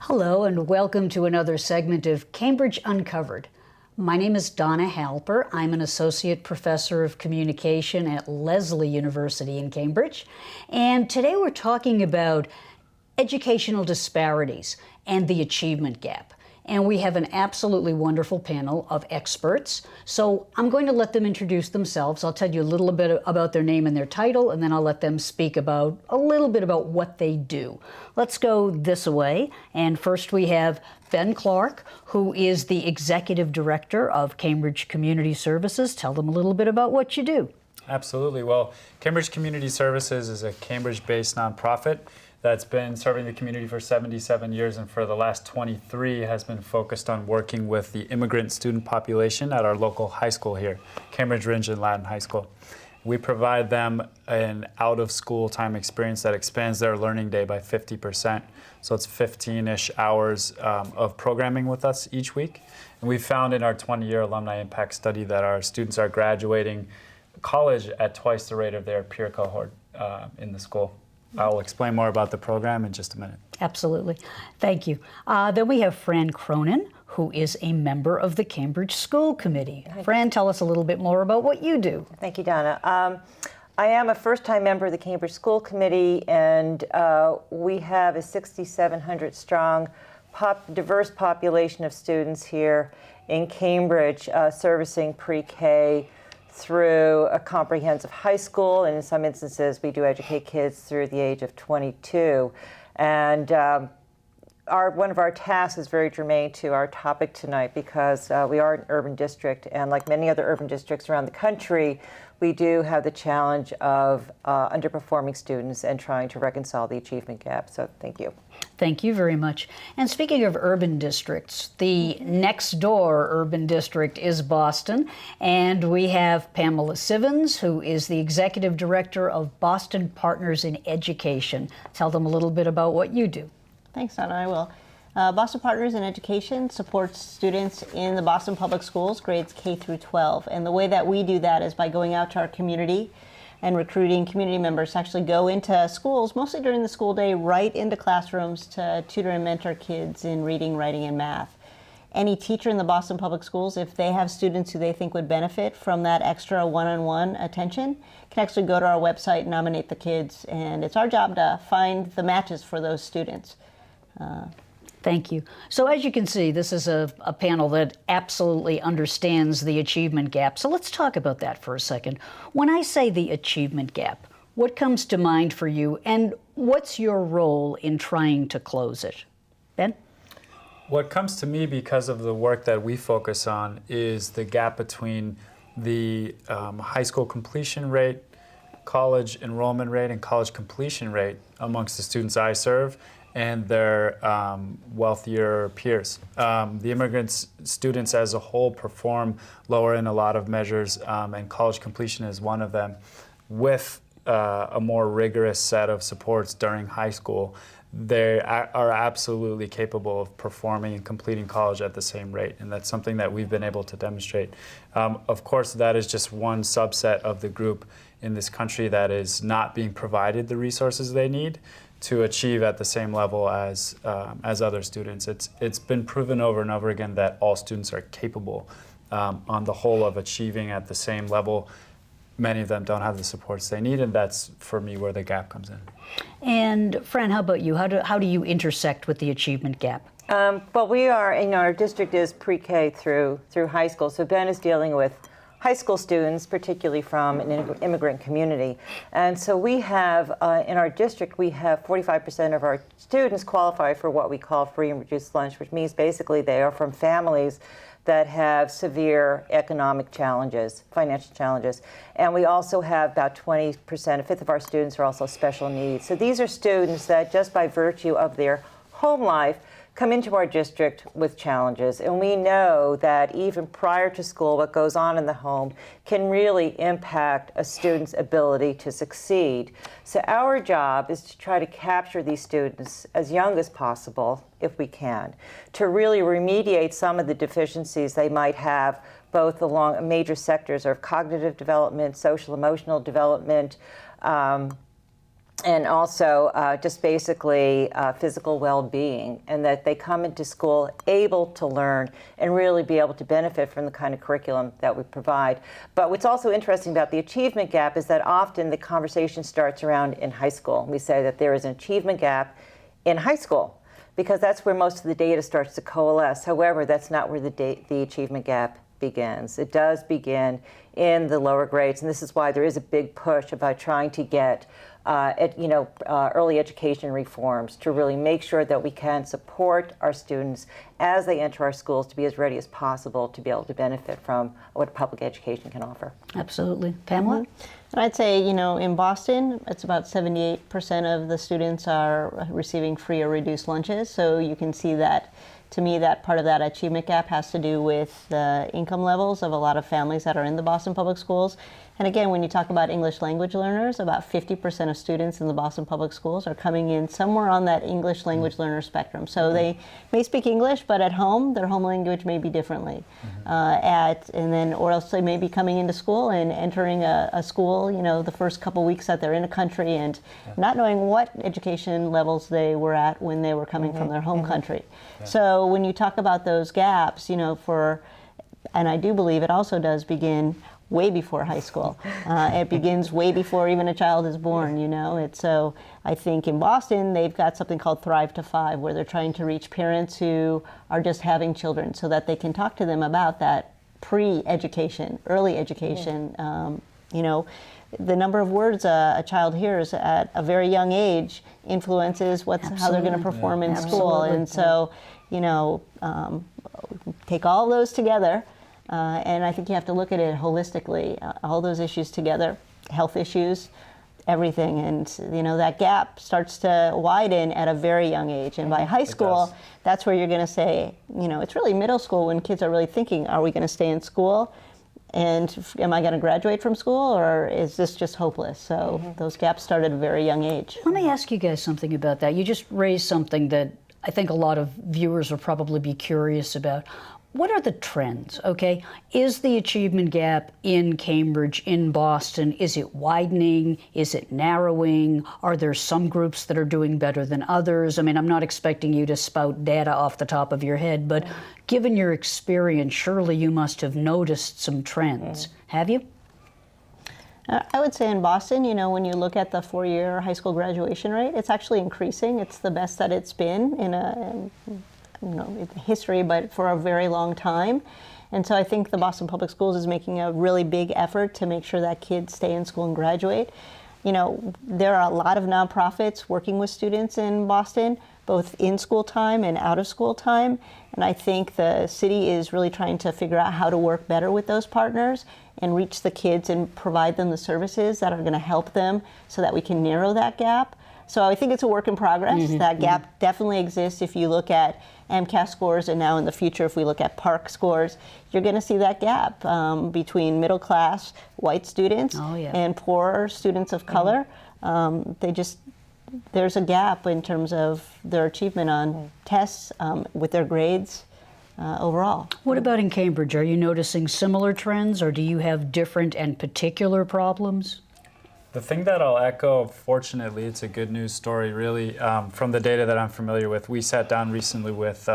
Hello and welcome to another segment of Cambridge Uncovered. My name is Donna Halper. I'm an associate professor of communication at Lesley University in Cambridge. And today we're talking about educational disparities and the achievement gap. And we have an absolutely wonderful panel of experts. So I'm going to let them introduce themselves. I'll tell you a little bit about their name and their title, and then I'll let them speak about a little bit about what they do. Let's go this way. And first we have Ben Clark, who is the Executive Director of Cambridge Community Services. Tell them a little bit about what you do. Absolutely. Well, Cambridge Community Services is a Cambridge-based nonprofit that's been serving the community for 77 years, and for the last 23 has been focused on working with the immigrant student population at our local high school here, Cambridge Ridge and Latin High School. We provide them an out-of-school time experience that expands their learning day by 50%. So it's 15-ish hours of programming with us each week. And we found in our 20-year alumni impact study that our students are graduating college at twice the rate of their peer cohort in the school. I'll explain more about the program in just a minute. Absolutely. Thank you. Then we have Fran Cronin, who is a member of the Cambridge School Committee. Fran, tell us a little bit more about what you do. Thank you, Donna. I am a first-time member of the Cambridge School Committee, and we have a 6,700-strong diverse population of students here in Cambridge, servicing pre-K through a comprehensive high school, and in some instances we do educate kids through the age of 22. And one of our tasks is very germane to our topic tonight, because we are an urban district, and like many other urban districts around the country, we do have the challenge of underperforming students and trying to reconcile the achievement gap. So thank you. Thank you very much. And speaking of urban districts, the next door urban district is Boston, and we have Pamela Civins, who is the Executive Director of Boston Partners in Education. Tell them a little bit about what you do. Thanks, Donna. I will. Boston Partners in Education supports students in the Boston Public Schools, grades K through 12. And the way that we do that is by going out to our community and recruiting community members to actually go into schools, mostly during the school day, right into classrooms to tutor and mentor kids in reading, writing, and math. Any teacher in the Boston Public Schools, if they have students who they think would benefit from that extra one-on-one attention, can actually go to our website and nominate the kids. And it's our job to find the matches for those students. Thank you. So as you can see, this is a panel that absolutely understands the achievement gap. So let's talk about that for a second. When I say the achievement gap, what comes to mind for you, and what's your role in trying to close it? Ben? What comes to me, because of the work that we focus on, is the gap between the high school completion rate, college enrollment rate, and college completion rate amongst the students I serve and their wealthier peers. The immigrant students as a whole perform lower in a lot of measures, and college completion is one of them. With a more rigorous set of supports during high school, they are absolutely capable of performing and completing college at the same rate, and that's something that we've been able to demonstrate. Of course, that is just one subset of the group in this country that is not being provided the resources they need to achieve at the same level as other students. It's been proven over and over again that all students are capable on the whole of achieving at the same level. Many of them don't have the supports they need, and that's, for me, where the gap comes in. And Fran, how about you? How do you intersect with the achievement gap? Well, we are, our district is pre-K through high school, so Ben is dealing with high school students, particularly from an immigrant community. And so we have, in our district, we have 45% of our students qualify for what we call free and reduced lunch, which means basically they are from families that have severe economic challenges, financial challenges. And we also have about 20%, a fifth of our students are also special needs. So these are students that, just by virtue of their home life, come into our district with challenges. And we know that even prior to school, what goes on in the home can really impact a student's ability to succeed. So our job is to try to capture these students as young as possible, if we can, to really remediate some of the deficiencies they might have, both along major sectors of cognitive development, social emotional development, and also just basically physical well-being, and that they come into school able to learn and really be able to benefit from the kind of curriculum that we provide. But what's also interesting about the achievement gap is that often the conversation starts around in high school. We say that there is an achievement gap in high school because that's where most of the data starts to coalesce. However, that's not where the achievement gap begins. It does begin in the lower grades, and this is why there is a big push about trying to get early education reforms to really make sure that we can support our students as they enter our schools to be as ready as possible to be able to benefit from what public education can offer. Absolutely. Pamela? And I'd say, in Boston, it's about 78% of the students are receiving free or reduced lunches. So you can see that, to me, that part of that achievement gap has to do with the income levels of a lot of families that are in the Boston Public Schools. And again, when you talk about English language learners, about 50% of students in the Boston Public Schools are coming in somewhere on that English language learner spectrum. So they may speak English, but at home, their home language may be differently. Or else they may be coming into school and entering a school, the first couple weeks that they're in a country and not knowing what education levels they were at when they were coming from their home country. Yeah. So when you talk about those gaps, and I do believe it also does begin way before high school. It begins way before even a child is born, So I think in Boston, they've got something called Thrive to 5, where they're trying to reach parents who are just having children so that they can talk to them about that pre-education, early education. The number of words a child hears at a very young age influences how they're going to perform in school. And so, take all those together. And I think you have to look at it holistically, all those issues together, health issues, everything. And, that gap starts to widen at a very young age. And by high school, that's where you're going to say, it's really middle school when kids are really thinking, are we going to stay in school? And am I going to graduate from school, or is this just hopeless? So those gaps start at a very young age. Let me ask you guys something about that. You just raised something that I think a lot of viewers will probably be curious about. What are the trends, okay? Is the achievement gap in Cambridge, in Boston, is it widening? Is it narrowing? Are there some groups that are doing better than others? I mean, I'm not expecting you to spout data off the top of your head, but given your experience, surely you must have noticed some trends. Have you? I would say in Boston, when you look at the 4-year high school graduation rate, it's actually increasing. It's the best that it's been in history, but for a very long time. And so I think the Boston Public Schools is making a really big effort to make sure that kids stay in school and graduate. There are a lot of nonprofits working with students in Boston, both in school time and out of school time. And I think the city is really trying to figure out how to work better with those partners and reach the kids and provide them the services that are going to help them so that we can narrow that gap. So I think it's a work in progress. That gap definitely exists if you look at MCAS scores, and now in the future, if we look at PARCC scores, you're going to see that gap between middle class white students and poor students of color. There's a gap in terms of their achievement on tests, with their grades overall. What about in Cambridge? Are you noticing similar trends, or do you have different and particular problems? The thing that I'll echo, fortunately, it's a good news story, really, from the data that I'm familiar with. We sat down recently with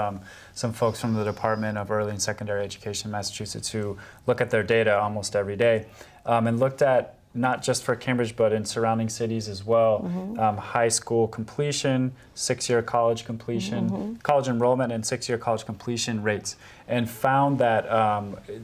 some folks from the Department of Early and Secondary Education in Massachusetts who look at their data almost every day and looked at, not just for Cambridge, but in surrounding cities as well, high school completion, 6-year college completion, college enrollment, and 6-year college completion rates, and found that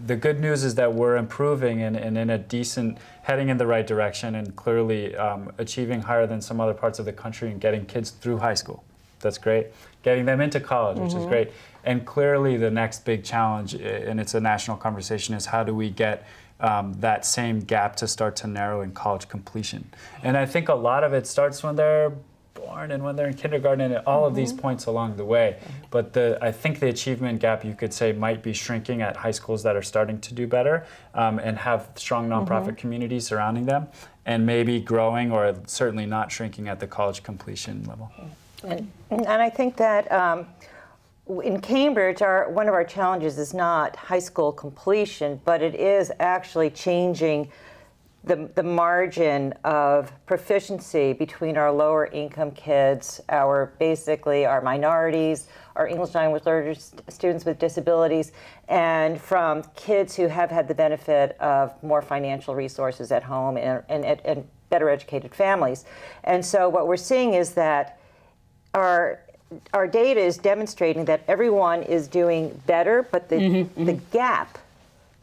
the good news is that we're improving and in a decent, heading in the right direction, and clearly achieving higher than some other parts of the country and getting kids through high school. That's great. Getting them into college, which is great. And clearly the next big challenge, and it's a national conversation, is how do we get that same gap to start to narrow in college completion. And I think a lot of it starts when they're born and when they're in kindergarten and at all of these points along the way. But I think the achievement gap, you could say, might be shrinking at high schools that are starting to do better and have strong nonprofit communities surrounding them, and maybe growing or certainly not shrinking at the college completion level. And I think that in Cambridge, one of our challenges is not high school completion, but it is actually changing the margin of proficiency between our lower income kids, our minorities, our English language learners, students with disabilities, and from kids who have had the benefit of more financial resources at home and better educated families. And so what we're seeing is that our data is demonstrating that everyone is doing better, but the gap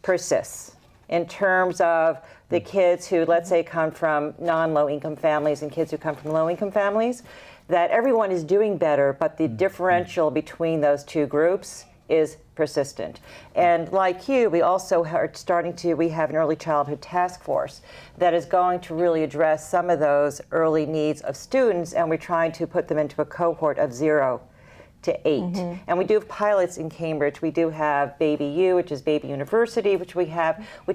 persists in terms of the kids who, let's say, come from non-low income families and kids who come from low income families, that everyone is doing better, but the differential between those two groups is persistent. And like you, we also are we have an early childhood task force that is going to really address some of those early needs of students, and we're trying to put them into a cohort of 0 to 8. And we do have pilots in Cambridge. We do have Baby U, which is Baby University, which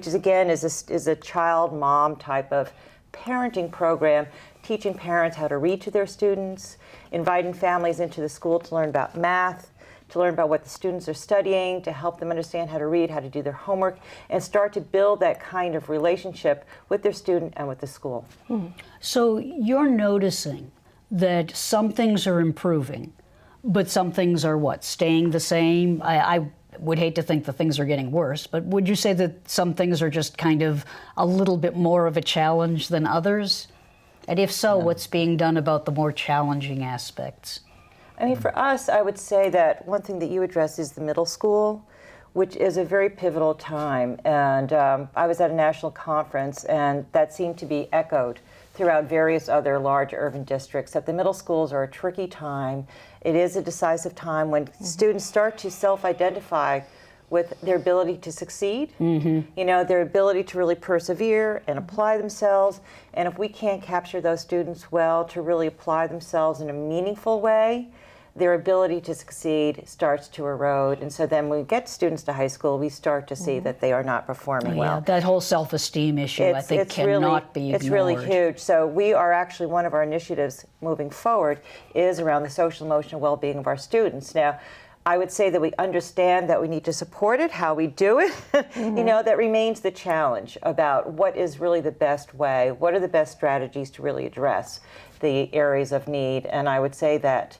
is again is a child mom type of parenting program, teaching parents how to read to their students, inviting families into the school to learn about math, to learn about what the students are studying, to help them understand how to read, how to do their homework, and start to build that kind of relationship with their student and with the school. So you're noticing that some things are improving, but some things are what, staying the same? I would hate to think that things are getting worse, but would you say that some things are just kind of a little bit more of a challenge than others? And if so, what's being done about the more challenging aspects? I mean, for us, I would say that one thing that you address is the middle school, which is a very pivotal time. And I was at a national conference, and that seemed to be echoed throughout various other large urban districts, that the middle schools are a tricky time. It is a decisive time when students start to self-identify with their ability to succeed, you know, their ability to really persevere and apply themselves. And if we can't capture those students well to really apply themselves in a meaningful way, their ability to succeed starts to erode. And so then when we get students to high school, we start to see that they are not performing well. That whole self-esteem issue, I think, cannot be ignored. It's really huge. So we are actually, one of our initiatives moving forward is around the social emotional well-being of our students. Now, I would say that we understand that we need to support it, how we do it. You know, that remains the challenge about what is really the best way, what are the best strategies to really address the areas of need. And I would say that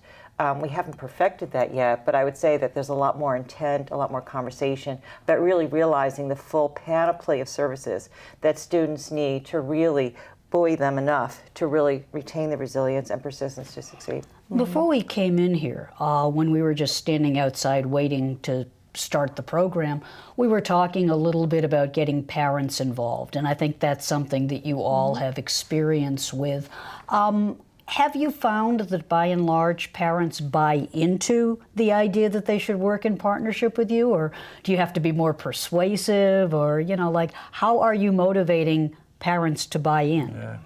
we haven't perfected that yet, but I would say that there's a lot more intent, a lot more conversation about really realizing the full panoply of services that students need to really buoy them enough to really retain the resilience and persistence to succeed. Before we came in here, when we were just standing outside waiting to start the program, we were talking a little bit about getting parents involved, and I think that's something that you all have experience with. Have you found that by and large parents buy into the idea that they should work in partnership with you, or do you have to be more persuasive, or, you know, like, how are you motivating parents to buy in? Yeah.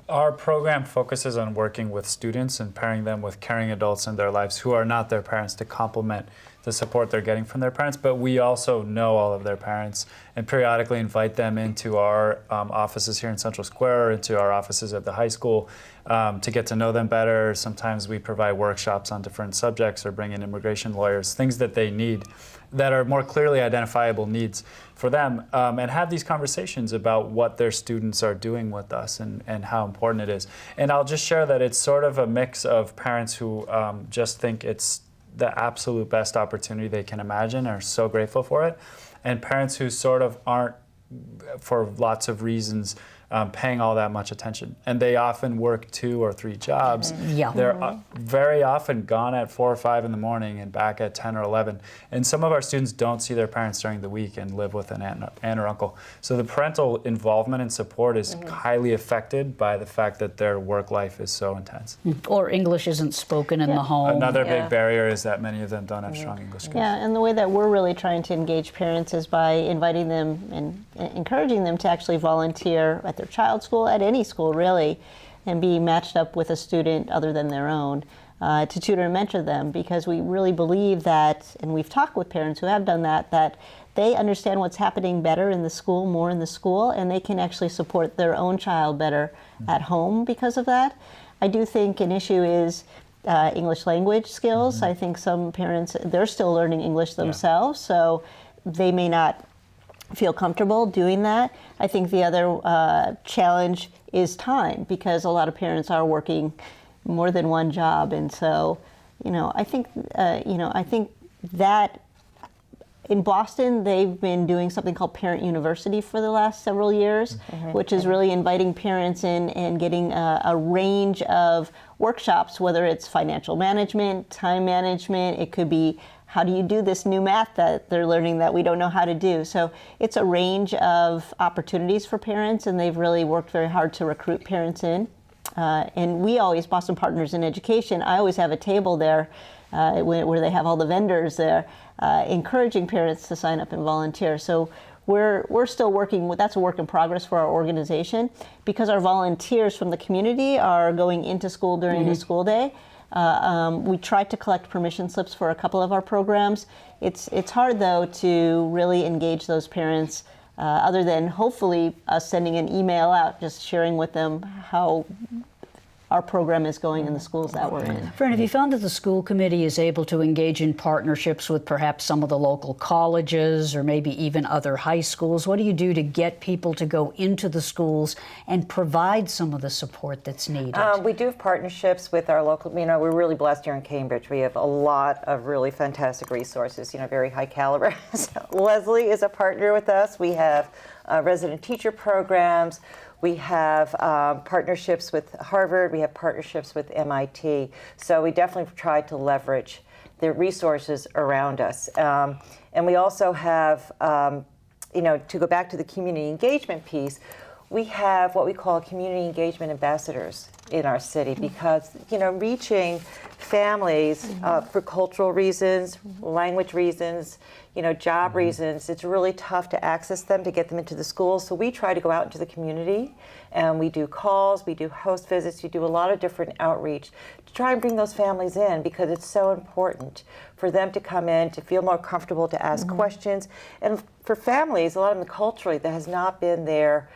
Our program focuses on working with students and pairing them with caring adults in their lives who are not their parents to complement the support they're getting from their parents, but we also know all of their parents and periodically invite them into our offices here in Central Square or into our offices at the high school to get to know them better. Sometimes we provide workshops on different subjects or bring in immigration lawyers, things that they need that are more clearly identifiable needs for them, and have these conversations about what their students are doing with us and how important it is. And I'll just share that it's sort of a mix of parents who just think it's the absolute best opportunity they can imagine, are so grateful for it, and parents who sort of aren't, for lots of reasons, paying all that much attention. And they often work 2 or 3 jobs. Yeah. They're very often gone at 4 or 5 in the morning and back at 10 or 11. And some of our students don't see their parents during the week and live with an aunt or uncle. So the parental involvement and support is highly affected by the fact that their work life is so intense. Or English isn't spoken in the home. Another big barrier is that many of them don't have strong English skills. Yeah, and the way that we're really trying to engage parents is by inviting them and encouraging them to actually volunteer at their child's school, at any school really, and be matched up with a student other than their own to tutor and mentor them, because we really believe that, and we've talked with parents who have done that, that they understand what's happening better in the school, more in the school, and they can actually support their own child better at home because of that. I do think an issue is English language skills. I think some parents, they're still learning English themselves, so they may not feel comfortable doing that. I think the other challenge is time, because a lot of parents are working more than one job, and so I think that in Boston they've been doing something called Parent University for the last several years, which is really inviting parents in and getting a range of workshops, whether it's financial management, time management. It could be, how do you do this new math that they're learning that we don't know how to do? So it's a range of opportunities for parents, and they've really worked very hard to recruit parents in. And we always, Boston Partners in Education, I always have a table there where they have all the vendors there, encouraging parents to sign up and volunteer. So we're still working with, that's a work in progress for our organization, because our volunteers from the community are going into school during the school day. We tried to collect permission slips for a couple of our programs. It's hard, though, to really engage those parents, other than hopefully us sending an email out, just sharing with them how our program is going in the schools that we're in. Fran, have you found that the school committee is able to engage in partnerships with perhaps some of the local colleges or maybe even other high schools? What do you do to get people to go into the schools and provide some of the support that's needed? We do have partnerships with our local, we're really blessed here in Cambridge. We have a lot of really fantastic resources, very high caliber. So Lesley is a partner with us. We have resident teacher programs. We have partnerships with Harvard. We have partnerships with MIT. So we definitely try to leverage the resources around us. And we also have, to go back to the community engagement piece, we have what we call community engagement ambassadors in our city, because, reaching families for cultural reasons, language reasons, job reasons, it's really tough to access them, to get them into the schools. So we try to go out into the community, and we do calls, we do host visits, we do a lot of different outreach to try and bring those families in, because it's so important for them to come in, to feel more comfortable, to ask questions. And for families, a lot of them culturally, that has not been their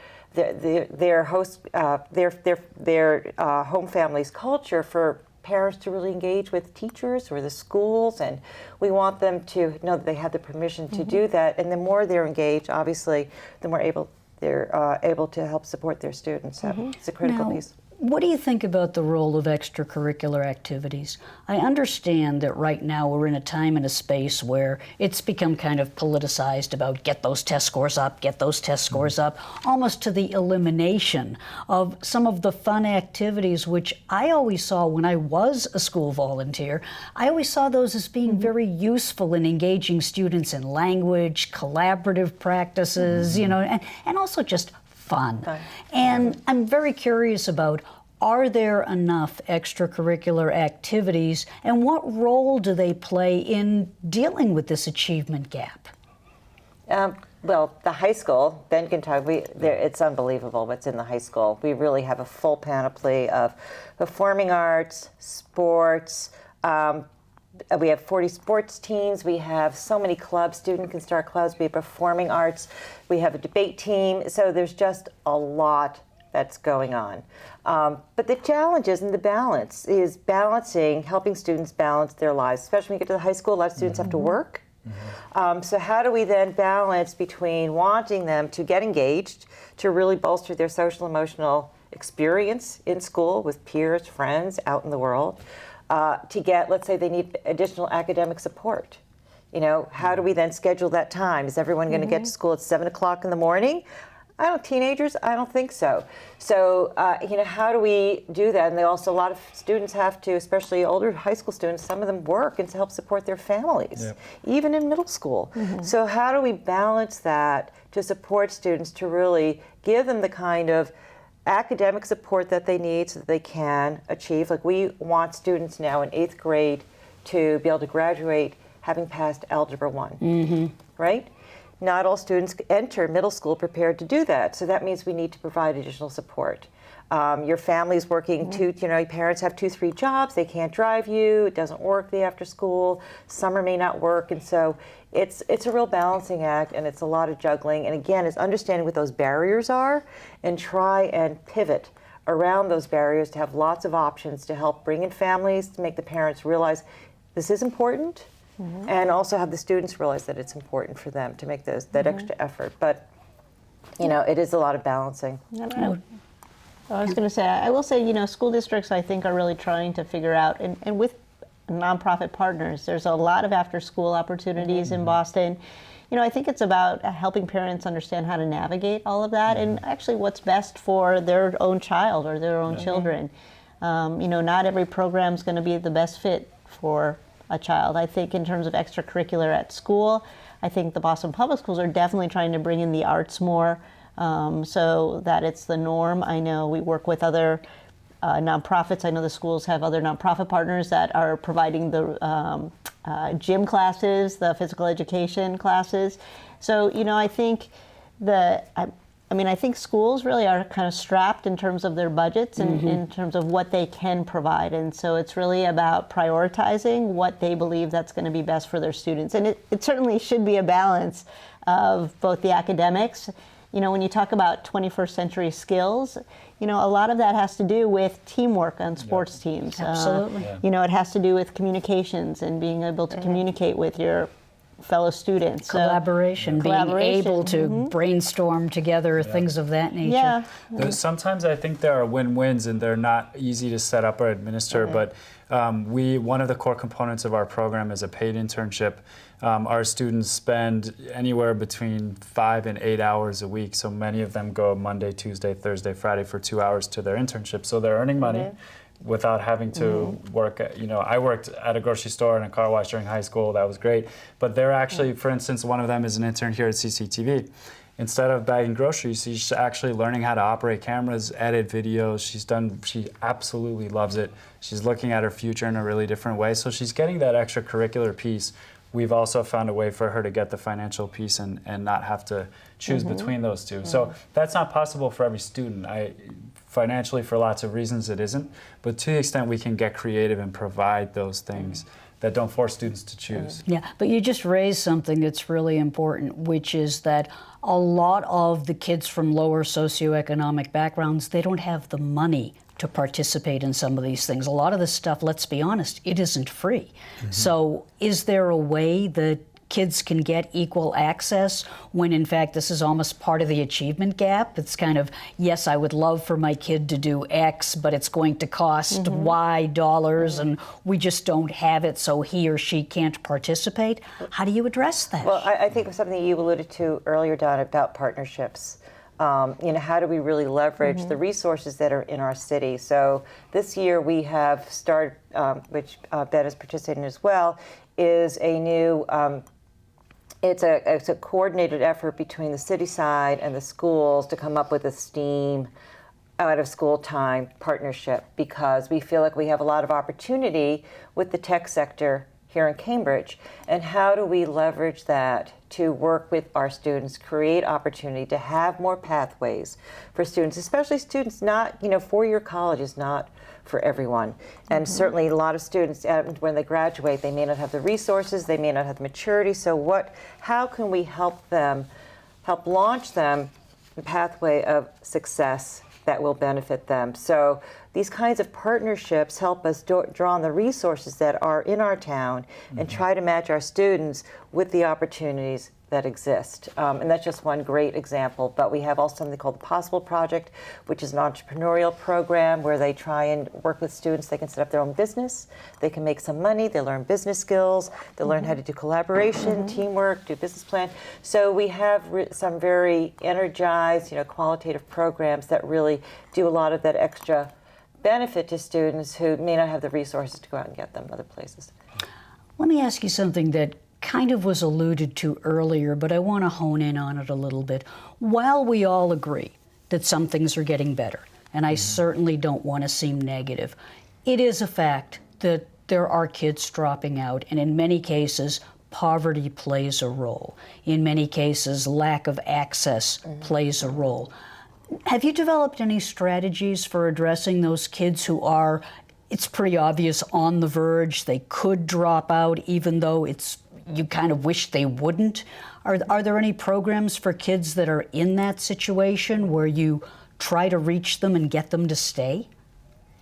home family's culture, for parents to really engage with teachers or the schools, and we want them to know that they have the permission to do that. And the more they're engaged, obviously, the more they're able to help support their students. So it's a critical piece. What do you think about the role of extracurricular activities? I understand that right now we're in a time and a space where it's become kind of politicized about get those test scores up, get those test scores up, almost to the elimination of some of the fun activities, which I always saw when I was a school volunteer. I always saw those as being very useful in engaging students in language, collaborative practices, and also just fun. And I'm very curious about, are there enough extracurricular activities, and what role do they play in dealing with this achievement gap? Well, the high school, Ben can talk, it's unbelievable what's in the high school. We really have a full panoply of performing arts, sports. We have 40 sports teams. We have so many clubs. Student can start clubs. We have performing arts. We have a debate team. So there's just a lot that's going on. But the challenges and the balance is helping students balance their lives, especially when you get to the high school. A lot of students have to work. So how do we then balance between wanting them to get engaged, to really bolster their social emotional experience in school with peers, friends, out in the world, to get, let's say they need additional academic support. How do we then schedule that time? Is everyone going to get to school at 7 o'clock in the morning? Teenagers, I don't think so. So, how do we do that? And a lot of students have to, especially older high school students, some of them work and to help support their families, even in middle school. So how do we balance that to support students, to really give them the kind of academic support that they need so that they can achieve? Like, we want students now in 8th grade to be able to graduate having passed Algebra 1, right? Not all students enter middle school prepared to do that, so that means we need to provide additional support. Your family's working your parents have 2-3 jobs, they can't drive you, it doesn't work the after school, summer may not work, and so it's a real balancing act, and it's a lot of juggling. And again, it's understanding what those barriers are and try and pivot around those barriers to have lots of options to help bring in families, to make the parents realize this is important, and also have the students realize that it's important for them to make that extra effort. But, it is a lot of balancing. I was going to say, I will say, school districts, I think, are really trying to figure out, and with nonprofit partners, there's a lot of after-school opportunities in Boston. I think it's about helping parents understand how to navigate all of that and actually what's best for their own child or their own children. Not every program's going to be the best fit for a child. I think in terms of extracurricular at school, I think the Boston Public Schools are definitely trying to bring in the arts more so that it's the norm. I know we work with other nonprofits. I know the schools have other nonprofit partners that are providing the gym classes, the physical education classes. So, I think I think schools really are kind of strapped in terms of their budgets and in terms of what they can provide. And so it's really about prioritizing what they believe that's going to be best for their students. And it certainly should be a balance of both the academics. When you talk about 21st century skills, a lot of that has to do with teamwork on sports teams. Absolutely. It has to do with communications and being able to communicate with your fellow students. Collaboration, being able to brainstorm together, things of that nature. Sometimes I think there are win-wins and they're not easy to set up or administer, but one of the core components of our program is a paid internship. Our students spend anywhere between 5 and 8 hours a week, so many of them go Monday, Tuesday, Thursday, Friday for 2 hours to their internship, so they're earning money without having to work at, I worked at a grocery store and a car wash during high school. That was great. But they're actually, for instance, one of them is an intern here at CCTV. Instead of bagging groceries, she's actually learning how to operate cameras, edit videos. She absolutely loves it. She's looking at her future in a really different way. So she's getting that extracurricular piece. We've also found a way for her to get the financial piece and not have to choose between those two. So that's not possible for every student. Financially, for lots of reasons, it isn't. But to the extent we can get creative and provide those things that don't force students to choose. Yeah, but you just raised something that's really important, which is that a lot of the kids from lower socioeconomic backgrounds, they don't have the money to participate in some of these things. A lot of this stuff, let's be honest, it isn't free. So is there a way that kids can get equal access when in fact this is almost part of the achievement gap? It's kind of, yes, I would love for my kid to do X, but it's going to cost Y dollars and we just don't have it, so he or she can't participate. How do you address that? Well, I think of something you alluded to earlier, Donna, about partnerships. How do we really leverage the resources that are in our city? So this year we have started, which Ben is participating in as well, is a new, it's a coordinated effort between the city side and the schools to come up with a STEAM out of school time partnership, because we feel like we have a lot of opportunity with the tech sector here in Cambridge. And how do we leverage that to work with our students, create opportunity to have more pathways for students, especially students not, four-year college is not for everyone. And certainly a lot of students, when they graduate, they may not have the resources, they may not have the maturity. So how can we help launch them the pathway of success that will benefit them? So these kinds of partnerships help us draw on the resources that are in our town and try to match our students with the opportunities that exist. And that's just one great example. But we have also something called the Possible Project, which is an entrepreneurial program where they try and work with students. They can set up their own business. They can make some money. They learn business skills. They learn how to do collaboration, teamwork, do business plan. So we have some very energized, qualitative programs that really do a lot of that extra benefit to students who may not have the resources to go out and get them other places. Let me ask you something that kind of was alluded to earlier, but I want to hone in on it a little bit. While we all agree that some things are getting better, and I certainly don't want to seem negative, it is a fact that there are kids dropping out, and in many cases, poverty plays a role. In many cases, lack of access plays a role. Have you developed any strategies for addressing those kids who are, it's pretty obvious, on the verge, they could drop out even though you kind of wish they wouldn't? Are there any programs for kids that are in that situation where you try to reach them and get them to stay?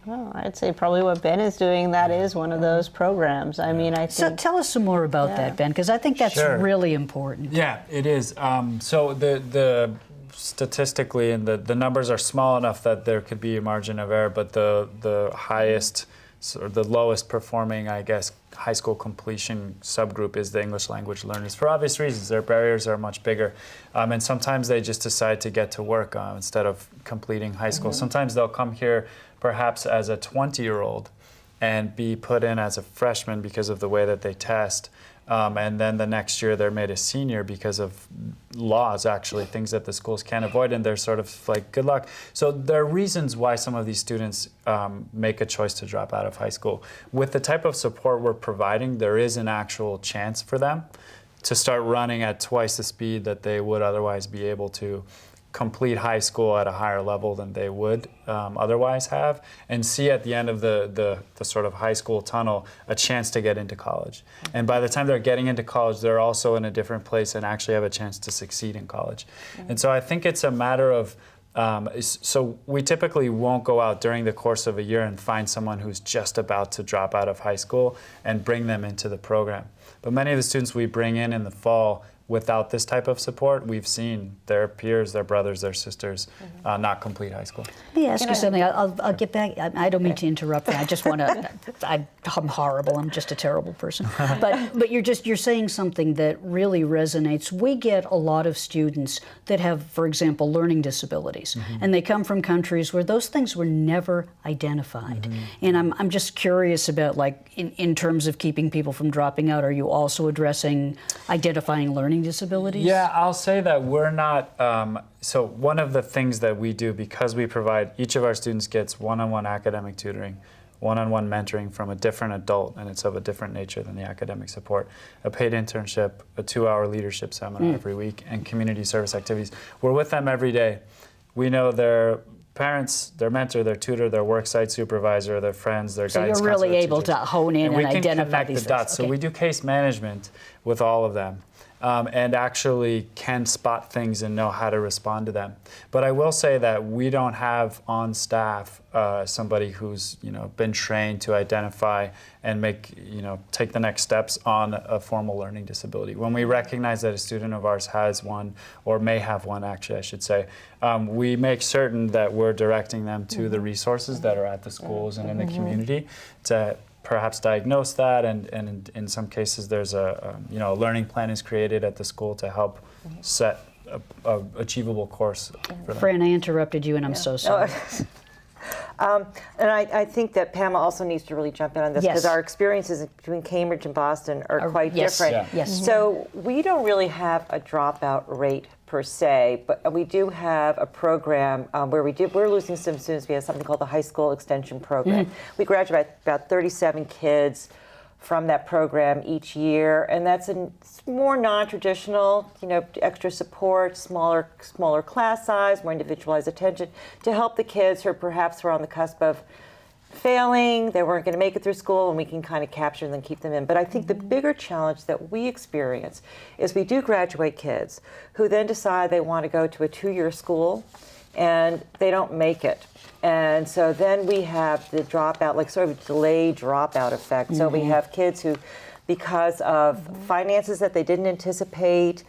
Well, I'd say probably what Ben is doing, that is one of those programs. I mean, I think... So tell us some more about that, Ben, because I think that's really important. Yeah, it is. So the statistically, and the numbers are small enough that there could be a margin of error, but the highest, or the lowest performing, I guess, high school completion subgroup is the English language learners, for obvious reasons. Their barriers are much bigger, and sometimes they just decide to get to work instead of completing high school. Sometimes they'll come here perhaps as a 20-year-old and be put in as a freshman because of the way that they test. And then the next year they're made a senior because of laws, actually, things that the schools can't avoid, and they're sort of like, good luck. So there are reasons why some of these students make a choice to drop out of high school. With the type of support we're providing, there is an actual chance for them to start running at twice the speed that they would otherwise be able to, complete high school at a higher level than they would otherwise have, and see at the end of the sort of high school tunnel a chance to get into college. And by the time they're getting into college, they're also in a different place and actually have a chance to succeed in college. And so I think it's a matter of, so we typically won't go out during the course of a year and find someone who's just about to drop out of high school and bring them into the program. But many of the students we bring in the fall, without this type of support, we've seen their peers, their brothers, their sisters not complete high school. Let me ask you something. I'll get back. I don't mean to interrupt. I just want to. I'm horrible. I'm just a terrible person. But you're saying something that really resonates. We get a lot of students that have, for example, learning disabilities, and they come from countries where those things were never identified. And I'm just curious about, like, in terms of keeping people from dropping out, are you also addressing identifying learning disabilities? Yeah, I'll say that we're not, so one of the things that we do, because we provide, each of our students gets one-on-one academic tutoring, one-on-one mentoring from a different adult, and it's of a different nature than the academic support, a paid internship, a 2-hour leadership seminar every week, and community service activities. We're with them every day. We know their parents, their mentor, their tutor, their worksite supervisor, their friends, their guidance counselor. So you're really able to hone in and identify these things. We can connect the dots. So we do case management with all of them. And actually can spot things and know how to respond to them. But I will say that we don't have on staff somebody who's been trained to identify and take the next steps on a formal learning disability. When we recognize that a student of ours has one, or may have one, actually I should say, we make certain that we're directing them to the resources that are at the schools and in the community to perhaps diagnose that, and in some cases there's a learning plan is created at the school to help set a achievable course for them. Fran, I interrupted you, and I'm so sorry. And I think that Pamela also needs to really jump in on this, because our experiences between Cambridge and Boston are quite different. Yeah. Yes. So we don't really have a dropout rate per se, but we do have a program where we're losing some students. We have something called the High School Extension Program. We graduate about 37 kids from that program each year, and that's more non-traditional, extra support, smaller class size, more individualized attention to help the kids who perhaps were on the cusp of failing, they weren't going to make it through school, and we can kind of capture them and keep them in. But I think the bigger challenge that we experience is we do graduate kids who then decide they want to go to a 2-year school, and they don't make it. And so then we have the dropout, like sort of delayed dropout effect. So we have kids who, because of finances that they didn't anticipate,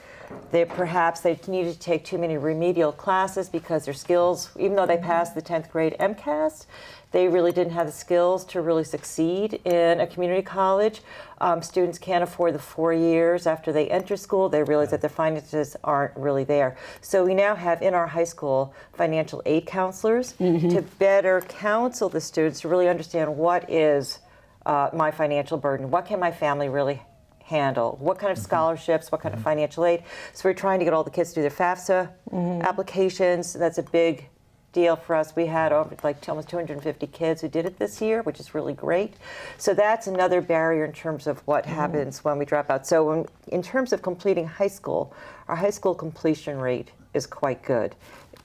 perhaps they needed to take too many remedial classes because their skills, even though they passed the 10th grade MCAS, they really didn't have the skills to really succeed in a community college. Students can't afford the 4 years after they enter school. They realize that their finances aren't really there. So we now have in our high school financial aid counselors to better counsel the students to really understand what is my financial burden, what can my family really handle, what kind of scholarships, what kind of financial aid. So we're trying to get all the kids to do their FAFSA applications. That's a big deal for us. We had over almost 250 kids who did it this year, which is really great. So that's another barrier in terms of what happens when we drop out. So in terms of completing high school, our high school completion rate is quite good.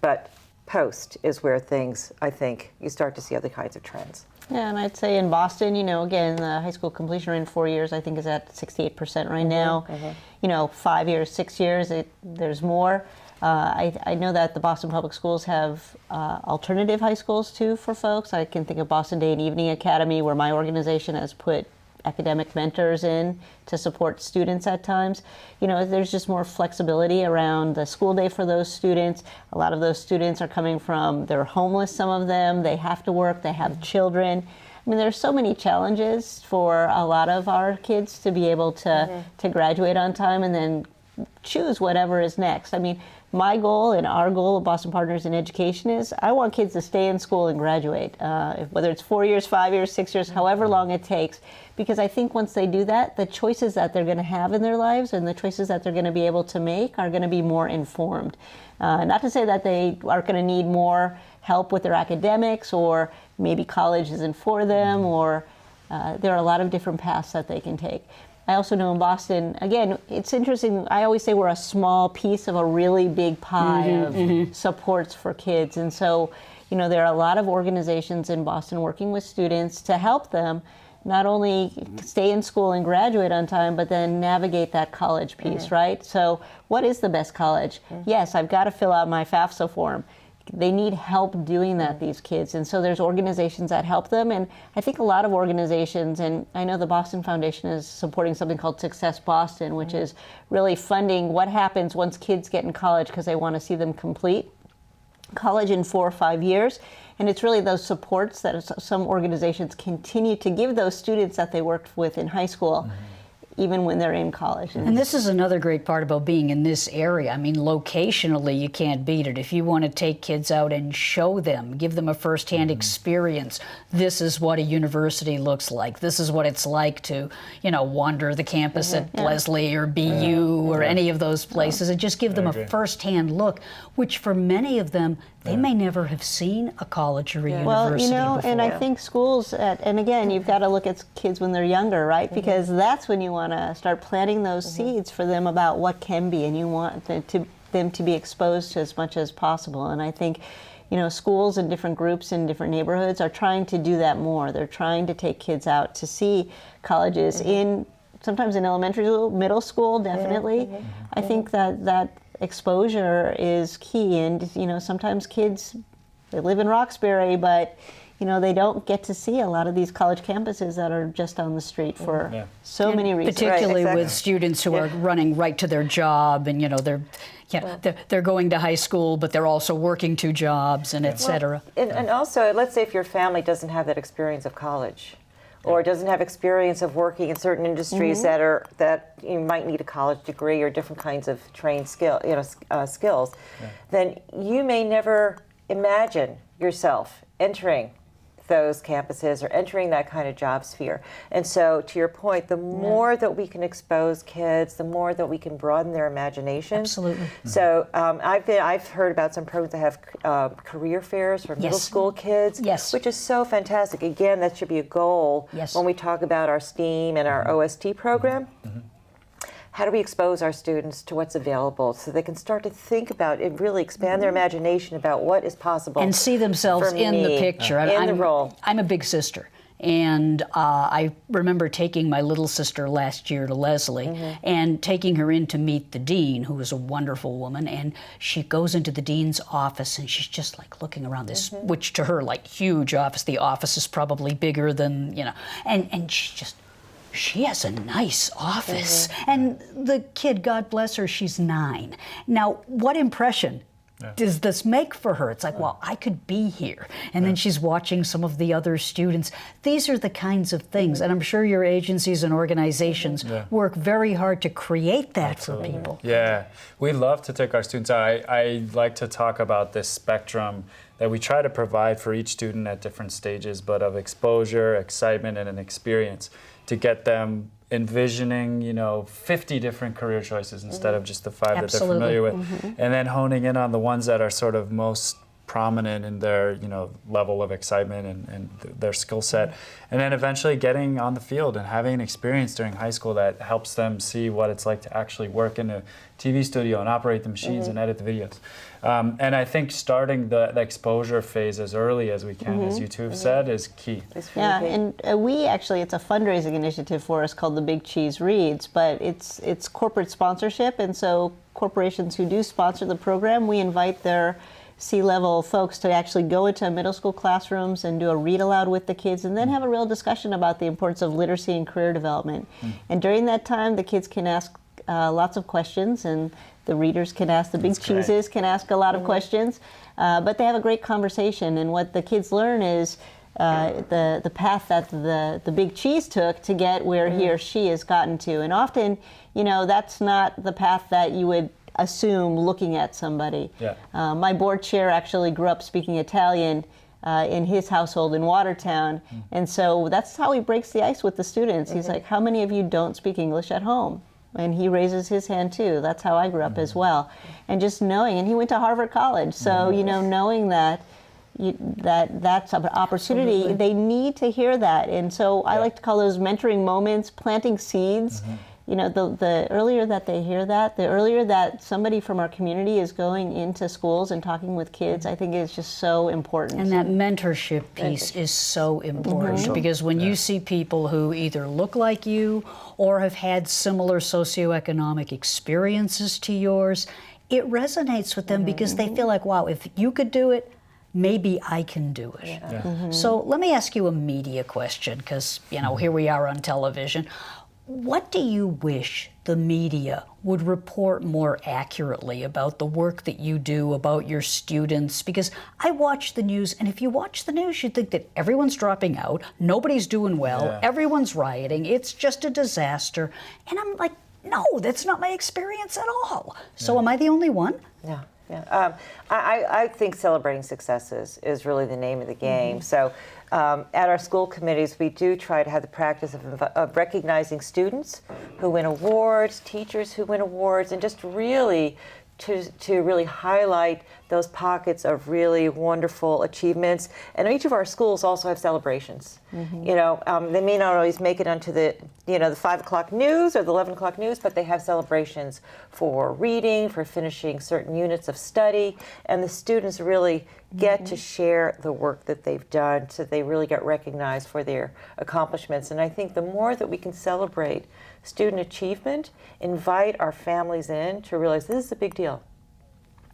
But post is where things, I think, you start to see other kinds of trends. Yeah, and I'd say in Boston, again, the high school completion rate in 4 years, I think, is at 68% right now. 5 years, 6 years, there's more. I know that the Boston Public Schools have alternative high schools too for folks. I can think of Boston Day and Evening Academy, where my organization has put academic mentors in to support students at times. You know, there's just more flexibility around the school day for those students. A lot of those students are coming from, they're homeless, some of them, they have to work, they have children. I mean, there's so many challenges for a lot of our kids to be able to graduate on time and then choose whatever is next. I mean, my goal and our goal of Boston Partners in Education is I want kids to stay in school and graduate, whether it's 4 years, 5 years, 6 years, however long it takes. Because I think once they do that, the choices that they're going to have in their lives and the choices that they're going to be able to make are going to be more informed. Not to say that they are going to need more help with their academics, or maybe college isn't for them, or there are a lot of different paths that they can take. I also know in Boston, again, it's interesting, I always say we're a small piece of a really big pie of supports for kids. And so, you know, there are a lot of organizations in Boston working with students to help them not only stay in school and graduate on time, but then navigate that college piece, right? So what is the best college? Yes, I've got to fill out my FAFSA form. They need help doing that, these kids. And so there's organizations that help them. And I think a lot of organizations, and I know the Boston Foundation is supporting something called Success Boston, which is really funding what happens once kids get in college because they want to see them complete college in 4 or 5 years. And it's really those supports that some organizations continue to give those students that they worked with in high school, even when they're in college. And this is another great part about being in this area. I mean, locationally, you can't beat it. If you want to take kids out and show them, give them a firsthand experience, this is what a university looks like. This is what it's like to, you know, wander the campus at Lesley or BU or any of those places, and just give them a firsthand look, which for many of them, they may never have seen a college or a university well, you know, before. and I think schools, and again, you've got to look at kids when they're younger, right? Because that's when you want to start planting those seeds for them about what can be, and you want them to be exposed to as much as possible. And I think, you know, schools and different groups in different neighborhoods are trying to do that more. They're trying to take kids out to see colleges sometimes in elementary school, middle school, definitely. I think that exposure is key. And, you know, sometimes kids, they live in Roxbury, but, you know, they don't get to see a lot of these college campuses that are just on the street for so many reasons. Particularly with students who are running right to their job, and, you know, they're going to high school, but they're also working 2 jobs, and et cetera. And also, let's say if your family doesn't have that experience of college, or doesn't have experience of working in certain industries that you might need a college degree or different kinds of trained skills, then you may never imagine yourself entering those campuses or entering that kind of job sphere. And so, to your point, the more that we can expose kids, the more that we can broaden their imagination. Absolutely. So I've heard about some programs that have career fairs for middle school kids, which is so fantastic. Again, that should be a goal when we talk about our STEAM and our OST program. How do we expose our students to what's available so they can start to think about it, really expand their imagination about what is possible and see themselves in the picture. In the role. I'm a big sister. And I remember taking my little sister last year to Lesley and taking her in to meet the dean, who was a wonderful woman. And she goes into the dean's office, and she's just like looking around this, which to her, like, huge office. The office is probably bigger than, you know, and she has a nice office. And the kid, God bless her, she's 9. Now, what impression does this make for her? It's like, well, I could be here. And then she's watching some of the other students. These are the kinds of things, and I'm sure your agencies and organizations work very hard to create that for people. Yeah, we love to take our students out. I like to talk about this spectrum that we try to provide for each student at different stages, but of exposure, excitement, and an experience to get them envisioning, you know, 50 different career choices instead of just the 5 that they're familiar with, and then honing in on the ones that are sort of most prominent in their, you know, level of excitement and their skill set, and then eventually getting on the field and having an experience during high school that helps them see what it's like to actually work in a TV studio and operate the machines and edit the videos. And I think starting the exposure phase as early as we can, as you two have said, is key. Yeah, and we actually, it's a fundraising initiative for us called the Big Cheese Reads, but it's corporate sponsorship, and so corporations who do sponsor the program, we invite their C-level folks to actually go into middle school classrooms and do a read aloud with the kids, and then have a real discussion about the importance of literacy and career development. And during that time, the kids can ask lots of questions, and the readers can ask, the big cheeses can ask a lot of questions, but they have a great conversation. And what the kids learn is the path that the big cheese took to get where he or she has gotten to. And often, that's not the path that you would assume looking at somebody. Yeah. My board chair actually grew up speaking Italian in his household in Watertown, and so that's how he breaks the ice with the students. He's like, how many of you don't speak English at home? And he raises his hand too. That's how I grew up as well. And just knowing, and he went to Harvard College, so knowing that that's an opportunity. Absolutely. They need to hear that. And so I like to call those mentoring moments, planting seeds. The earlier that they hear that, the earlier that somebody from our community is going into schools and talking with kids, I think is just so important. And that mentorship piece is so important, because when you see people who either look like you or have had similar socioeconomic experiences to yours, it resonates with them because they feel like, wow, if you could do it, maybe I can do it. So let me ask you a media question, because here we are on television. What do you wish the media would report more accurately about the work that you do, about your students? Because I watch the news, and if you watch the news, you think that everyone's dropping out, nobody's doing well, everyone's rioting, it's just a disaster. And I'm like, no, that's not my experience at all. So am I the only one? Yeah. I think celebrating successes is really the name of the game. So at our school committees, we do try to have the practice of recognizing students who win awards, teachers who win awards, and just really to really highlight those pockets of really wonderful achievements. And each of our schools also have celebrations. They may not always make it onto the the 5 o'clock news or the 11 o'clock news, but they have celebrations for reading, for finishing certain units of study, and the students really get to share the work that they've done, so they really get recognized for their accomplishments. And I think the more that we can celebrate student achievement, invite our families in to realize this is a big deal.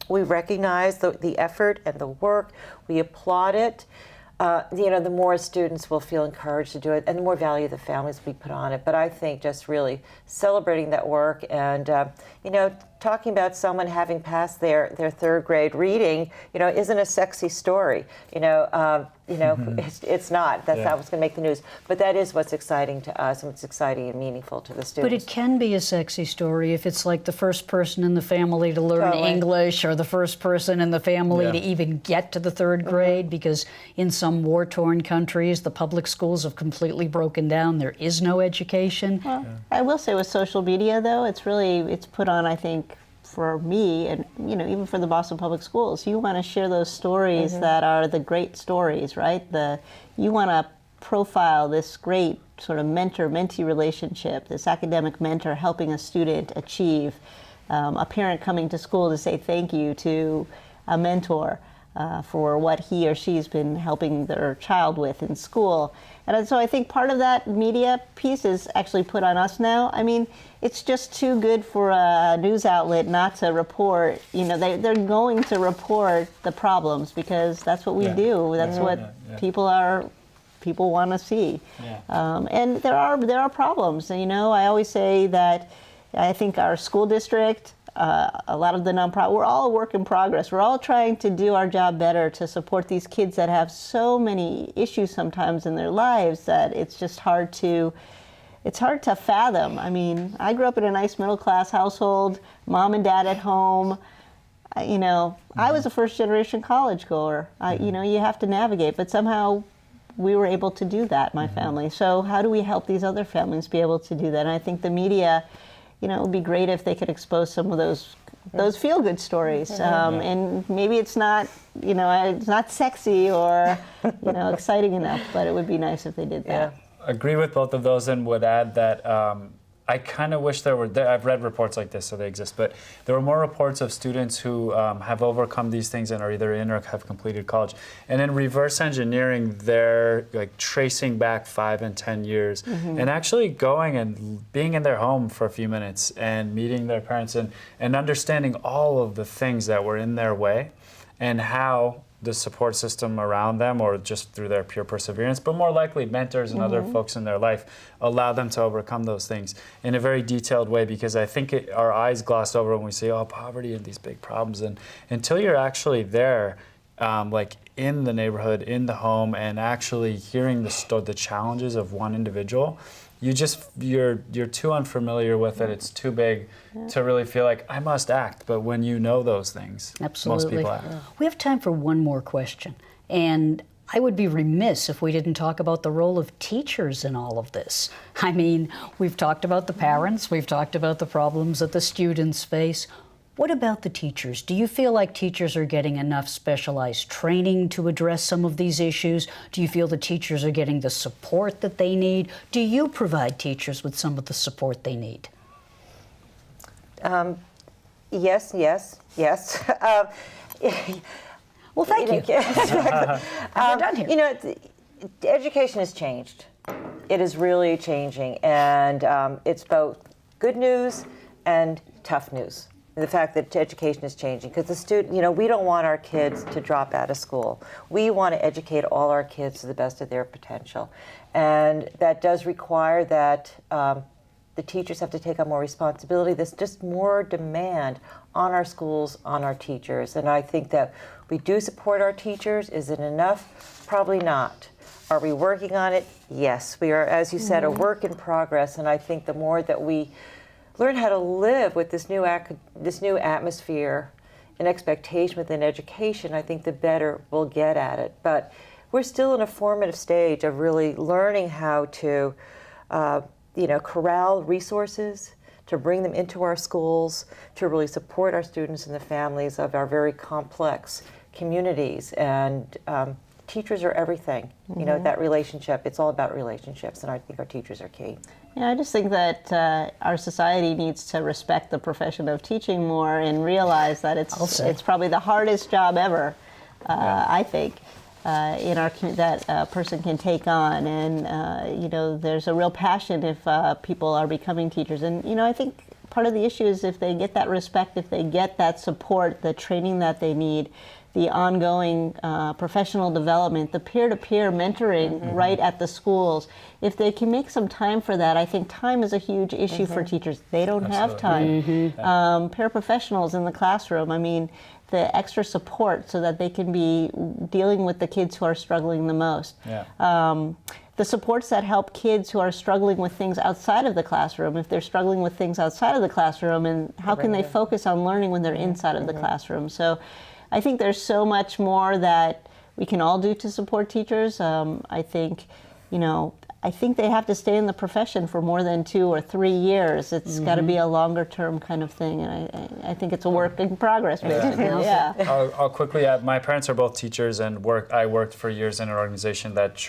We recognize the effort and the work, we applaud it. The more students will feel encouraged to do it, and the more value the families we put on it. But I think just really celebrating that work, and talking about someone having passed their third grade reading, isn't a sexy story. It's not. That's not what's going to make the news. But that is what's exciting to us, and what's exciting and meaningful to the students. But it can be a sexy story if it's like the first person in the family to learn English, or the first person in the family to even get to the third grade, because in some war-torn countries, the public schools have completely broken down. There is no education. Well, I will say with social media, though, it's put on, I think, for me, and even for the Boston Public Schools, you want to share those stories that are the great stories, right? You want to profile this great sort of mentor-mentee relationship, this academic mentor helping a student achieve, a parent coming to school to say thank you to a mentor for what he or she's been helping their child with in school. And so I think part of that media piece is actually put on us now. I mean, it's just too good for a news outlet not to report. They're going to report the problems because that's what we do. That's what people want to see. And there are problems. I always say that I think our school district, a lot of the nonprofit, we're all a work in progress. We're all trying to do our job better to support these kids that have so many issues sometimes in their lives that it's just hard to fathom. I mean, I grew up in a nice middle-class household, mom and dad at home. I was a first-generation college goer. You have to navigate, but somehow we were able to do that, my family. So how do we help these other families be able to do that? And I think the media, it would be great if they could expose some of those feel-good stories. And maybe it's not, it's not sexy or, exciting enough, but it would be nice if they did that. Agree with both of those, and would add that I kind of wish there were, I've read reports like this, so they exist, but there were more reports of students who have overcome these things and are either in or have completed college. And then reverse engineering their, like tracing back 5 and 10 years and actually going and being in their home for a few minutes and meeting their parents and understanding all of the things that were in their way and how the support system around them, or just through their pure perseverance, but more likely mentors and other folks in their life, allow them to overcome those things in a very detailed way, because I think our eyes gloss over when we say, oh, poverty and these big problems. And until you're actually there, like in the neighborhood, in the home, and actually hearing the challenges of one individual, you're too unfamiliar with it. It's too big to really feel like I must act. But when you know those things, Absolutely. most people act. We have time for one more question. And I would be remiss if we didn't talk about the role of teachers in all of this. I mean, we've talked about the parents, we've talked about the problems that the students face. What about the teachers? Do you feel like teachers are getting enough specialized training to address some of these issues? Do you feel the teachers are getting the support that they need? Do you provide teachers with some of the support they need? Yes. Well, thank you. We're done here. You know, education has changed. It is really changing, and it's both good news and tough news. The fact that education is changing, because the student, you know, we don't want our kids to drop out of school. We want to educate all our kids to the best of their potential, and that does require that the teachers have to take on more responsibility. There's just more demand on our schools, on our teachers, and I think that we do support our teachers. Is it enough? Probably not. Are we working on it? Yes, we are, as you said, a work in progress, and I think the more that we learn how to live with this new atmosphere and expectation within education, I think the better we'll get at it. But we're still in a formative stage of really learning how to, corral resources, to bring them into our schools, to really support our students and the families of our very complex communities. And teachers are everything. You know, that relationship, it's all about relationships, and I think our teachers are key. Yeah, I just think that our society needs to respect the profession of teaching more and realize that it's probably the hardest job ever, I think, in our that a person can take on. And, there's a real passion if people are becoming teachers. And, I think part of the issue is if they get that respect, if they get that support, the training that they need, the ongoing professional development, the peer-to-peer mentoring right at the schools. If they can make some time for that, I think time is a huge issue for teachers. They don't have time. Paraprofessionals in the classroom, I mean, the extra support so that they can be dealing with the kids who are struggling the most. The supports that help kids who are struggling with things outside of the classroom, if they're struggling with things outside of the classroom, and how can they focus on learning when they're inside of the classroom. So I think there's so much more that we can all do to support teachers. I think they have to stay in the profession for more than 2 or 3 years. It's got to be a longer term kind of thing, and I think it's a work in progress, basically. I'll quickly add, my parents are both teachers, and I worked for years in an organization that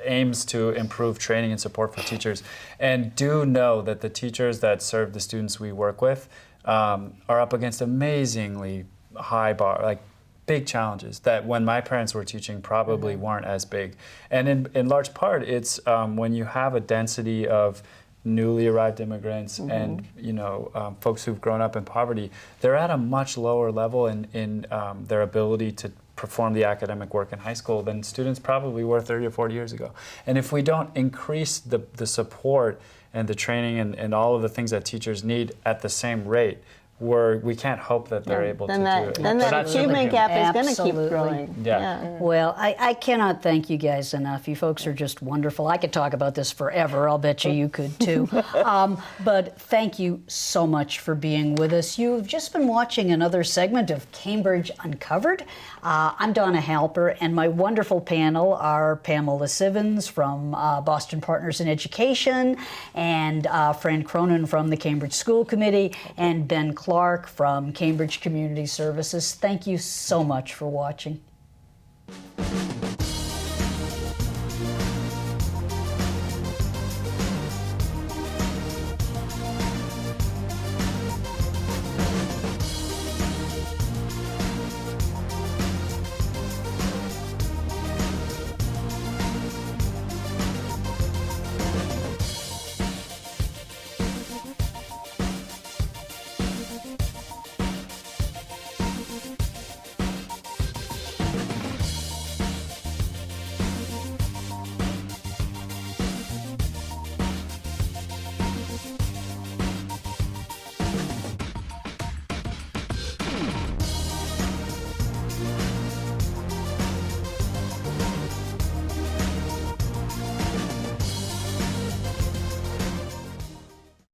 aims to improve training and support for teachers, and do know that the teachers that serve the students we work with are up against amazingly high bar, like big challenges that when my parents were teaching probably weren't as big. And in large part, it's when you have a density of newly arrived immigrants and folks who've grown up in poverty, they're at a much lower level in their ability to perform the academic work in high school than students probably were 30 or 40 years ago. And if we don't increase the support and the training and all of the things that teachers need at the same rate, we can't hope that they're able to do it. Then that achievement gap is going to keep growing. Well, I cannot thank you guys enough. You folks are just wonderful. I could talk about this forever. I'll bet you could too. But thank you so much for being with us. You've just been watching another segment of Cambridge Uncovered. I'm Donna Halper, and my wonderful panel are Pamela Civins from Boston Partners in Education, and Fran Cronin from the Cambridge School Committee, and Ben Clark from Cambridge Community Services. Thank you so much for watching.